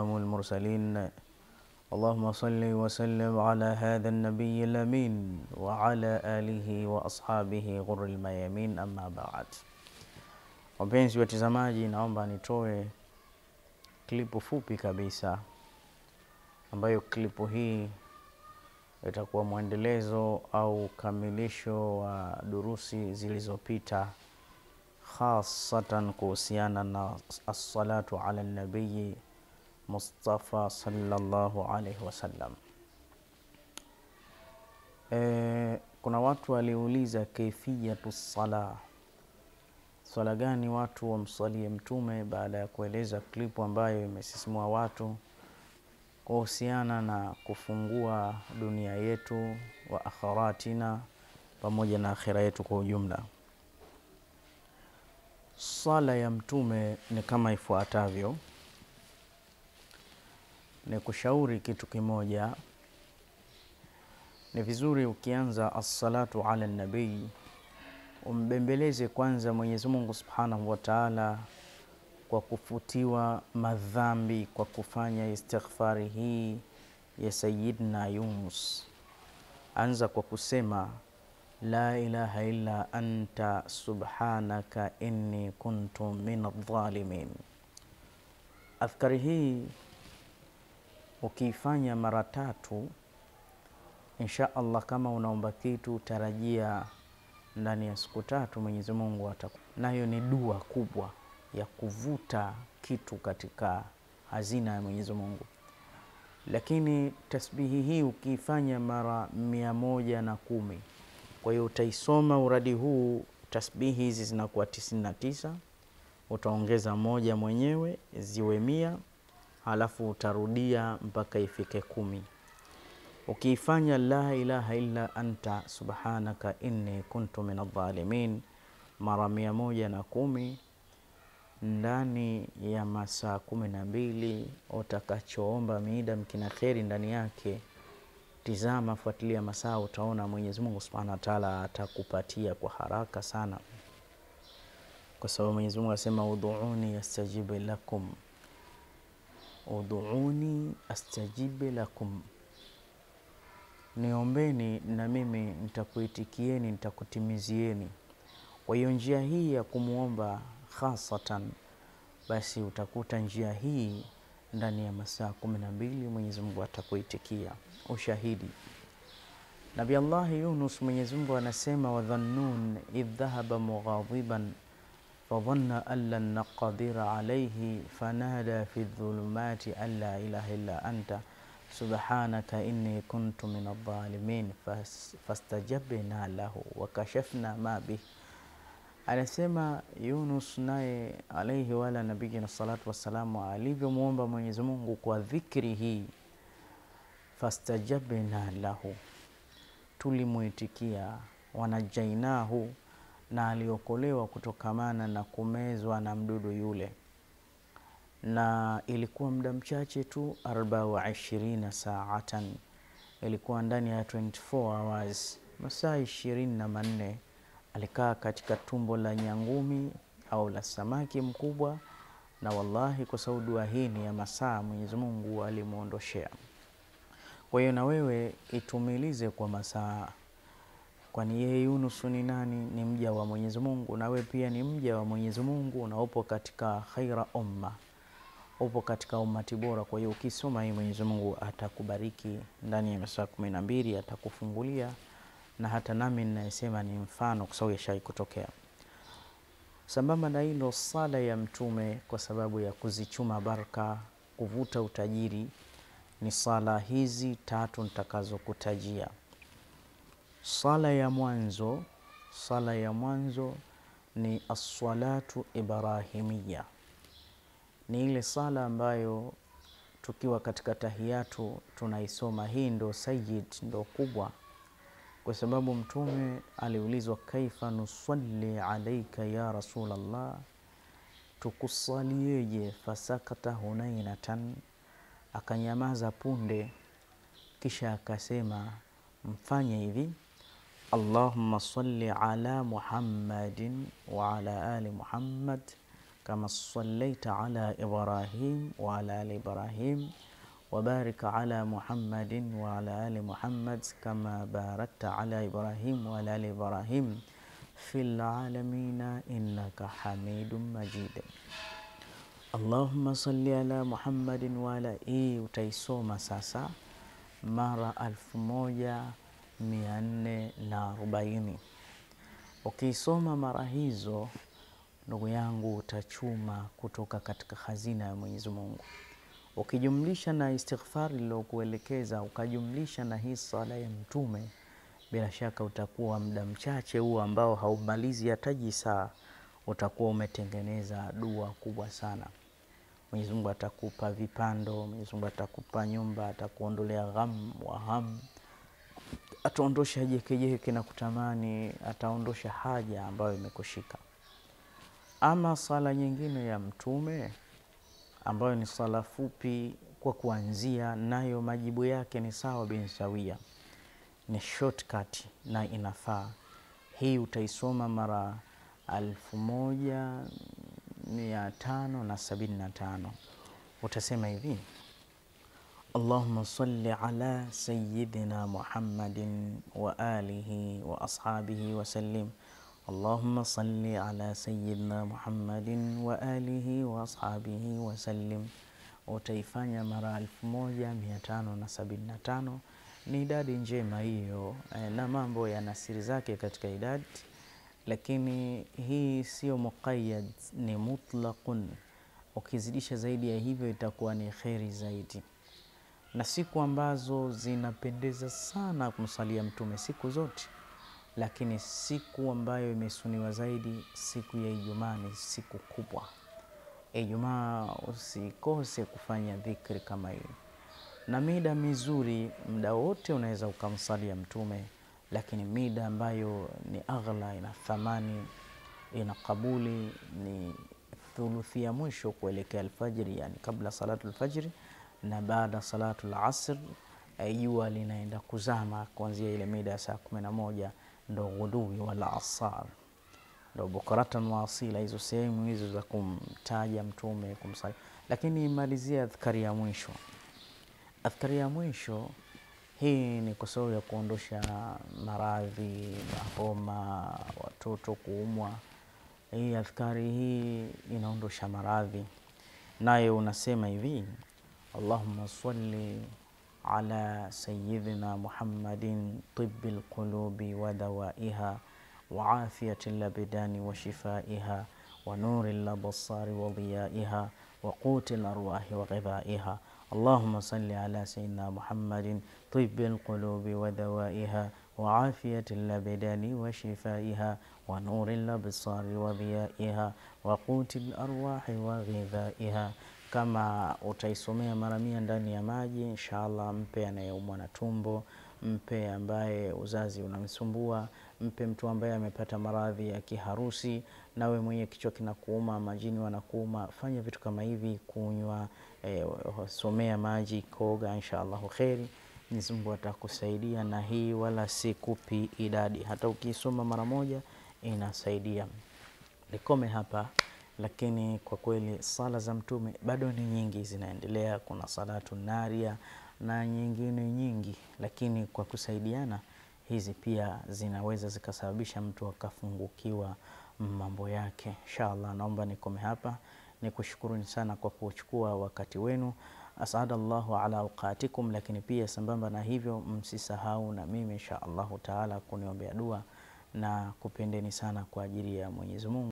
المرسلين. اللهم صل وسلم على هذا النبي الأمين وعلى آله وأصحابه غر الميامين أما بعد. Wapenzi watazamaji, naomba nitoe klipu fupi kabisa ambayo klipu hii itakuwa mwendelezo au kamilisho wa durusi zilizopita, khasatan kuhusiana na as-salatu ala nabii Mustafa sallallahu alaihi wasallam. Kuna watu waliuliza kaifiyatu sala, swala gani watu wamsalie mtume, baada ya kueleza klipu ambayo imesisimua watu kuhusiana na kufungua dunia yetu wa akhiratina pamoja na akhira yetu kwa ujumla. Sala ya mtume ni kama ifuatavyo. Ni kushauri kitu kimoja. Ni vizuri ukianza as-salatu ala nabii umbembeleze kwanza Mwenyezi Mungu Subhanahu wa Ta'ala kwa kufutiwa madhambi, kwa kufanya istighfari hii ya Sayyidina Yunus. Anza kwa kusema la ilaha illa anta subhanaka inni kuntu minadh-dhalimin. Adhkari hii ukiifanya mara 3, insha Allah, kama unaomba kitu tarajia ndani ya siku 3 Mwenyezi Mungu atakupa. Nayo ni dua kubwa ya kuvuta kitu katika hazina ya Mwenyezi Mungu. Lakini tasbihi hii ukiifanya mara 110, kwa hiyo utaisoma uradi huu, tasbihi hizi zinakuwa 99, utaongeza moja mwenyewe ziwe 100, halafu utarudia mpaka ifike 10. Ukiifanya la ilaha illa anta subhanaka inni kuntu minadh-dhalimin mara 110 ndani ya masaa 12, utakachoomba mida mkina kheri ndani yake, tizama, fuatilia masaa, utaona Mwenyezi Mungu Subhanahu wa Ta'ala atakupatia kwa haraka sana, kwa sababu Mwenyezi Mungu asema ud'uni astajib lakum, ud'uni astajib lakum, niombeni na mimi nitakuitikieni, nitakutimizieni. Kwa hiyo njia hii ya kumuomba khasatan, basi utakuta njia hii ndani ya masaa 12 Mwenyezi Mungu atakuitikia. Ushahidi, Nabii Allah Yunus, Mwenyezi Mungu anasema wadhannun idh dhahaba mughadiban fadhanna an lan naqdira alayhi fanada fi dhulumati an la ilaha illa anta subhanaka inni kuntu minadh-dhalimin fastajabna lahu wa kashafna ma bih. Anasema Yunus naye alayhi wala nabiyina salatu wassalamu, alivyomuomba Mwenyezi Mungu kwa dhikri hii, fastajabna lahu, tulimuitikia, wanajainahu, na aliokolewa kutokamana na kumezwa na mdudu yule. Na ilikuwa muda mchache tu, 24 saatan, ilikuwa ndani ya 24 hours, masaa 24, alikaa katika tumbo la nyangumi au la samaki mkubwa. Na wallahi kwa sababu dua hii ni ya masaa, Mwenyezi Mungu alimuondoshea. Kwa hiyo na wewe itumilize kwa masaa, kwani yeye Yunus ni nani? Ni mja wa Mwenyezi Mungu, na wewe pia ni mja wa Mwenyezi Mungu, na upo katika khaira umma, upo katika ummati bora. Kwa hiyo ukisoma hii Mwenyezi Mungu atakubariki ndani ya masaa 12, atakufungulia. Na hata nami ninasema ni mfano kwa sababu yashai kutokea. Sambamba na hilo, sala ya mtume kwa sababu ya kuzichuma baraka, kuvuta utajiri, ni sala hizi 3 nitakazokutajia. Sala ya mwanzo ni as-salatu ibrahimia. Ni ile sala ambayo tukiwa katika tahiyatu tunaisoma. Hii ndo sayyid, ndo kubwa, kwa sababu mtume aliulizwa kaifa nusalli alayka ya Rasulallah, tukusalieje? Fasakata hunainatan, akanyamaza punde, kisha akasema mfanye hivi, Allahumma salli ala Muhammadin wa ala ali Muhammad kama sallaita ala Ibrahim wa ala ali Ibrahim wa barik ala Muhammadin wa ala ali Muhammad kama barakta ala Ibrahim wa ala ali Ibrahim fil alamina innaka Hamidum Majid. Allahumma salli ala Muhammadin wa ala. Hii utaisoma sasa mara 1440. Ukisoma mara hizo, ndugu yangu, utachuma kutoka katika hazina ya Mwenyezi Mungu. Ukijumlisha na istighfar lilokuelekeza, ukajumlisha na hii sala ya Mtume, bila shaka utakuwa muda mchache huu ambao haumalizi hata saa, utakuwa umetengeneza dua kubwa sana. Mwenyezi Mungu atakupa vipando, Mwenyezi Mungu atakupa nyumba, atakuondolea gham wa ham, ataondosha jekejeke na kutamani, ataondosha haja ambayo imekushika. Ama sala nyingine ya Mtume ambayo ni sala fupi kwa kuanzia, nayo majibu yake ni sawa bin sawia, ni shortcut na inafaa. Hii utaisoma mara 1575. Utasema hivi: Allahumma salli ala sayyidina Muhammadin wa alihi wa ashabihi wa sallim. Allahumma salli ala sayyidina Muhammadin wa alihi wa ashabihi wa sallim. Utaifanya mara 1575. Ni idadi njema hiyo, na mambo yana siri zake katika idadi, lakini hii sio muqayyad, ni mutlaqun. Ukizidisha zaidi ya hivyo itakuwa ni khairi zaidi. Na siku ambazo zinapendeza sana kumsalia Mtume siku zote, lakini siku ambayo imesuniwa zaidi, siku ya Ijumaa, ni siku kubwa. Ijumaa usikose kufanya dhikri kama hii. Na mida mizuri, muda wote unaweza ukamsalia Mtume, lakini mida ambayo ni aghla, ina thamani, ina kabuli, ni thuluthi ya mwisho kuelekea alfajiri, yani kabla salatu alfajiri na baada salatu alasr. Jua linaenda kuzama kuanzia ile mida ya saa 11, ndo ghuduwi wala asar, ndo bukratan wasila. Hizo sehemu hizo za kumtaja Mtume, kumsali. Lakini malizia adhkari ya mwisho. Adhkari ya mwisho hii ni kwa sababu ya kuondosha maradhi, homa, watoto kuumwa. Hii adhkari hii inaondosha maradhi. Nayo unasema hivi: Allahumma salli ala sayyidina Muhammadin tibbil qulubi wa dawaiha wa afiyatil abdani wa shifaiha wa nuril absari wa diyaiha wa qutil arwahi wa ghidhaiha. Allahumma salli ala sayyidina Muhammadin tibbil qulubi wa dawaiha wa afiyatil abdani wa shifaiha wa nuril absari wa diyaiha wa qutil arwahi wa ghidhaiha. Kama utaisomea mara 100 ndani ya maji, inshallah, mpe anayeumwa na tumbo, mpe ambaye uzazi unamsumbua, mpe mtu ambaye amepata maradhi ya kiharusi, nawe mwenye kichwa kinakuuma, majini wanakuuma, fanya vitu kama hivi, kunywa, somea maji, koga, inshallah khairi. Mwenyezi Mungu atakusaidia, na hii wala sikupi idadi, hata ukisoma mara 1 inasaidia. Nikome hapa, lakini kwa kweli sala za Mtume bado ni nyingi zinaendelea. Kuna salatu naria na nyingine nyingi, lakini kwa kusaidiana hizi pia zinaweza zikasababisha mtu akafungukiwa mambo yake. Inshallah, naomba nikome hapa. Nikushukuruni sana kwa kuchukua wakati wenu. Asadallahu ala awqatikum. Lakini pia sambamba na hivyo, msisahau na mimi inshallah taala kuniombea dua, na kupendeni sana kwa ajili ya Mwenyezi Mungu.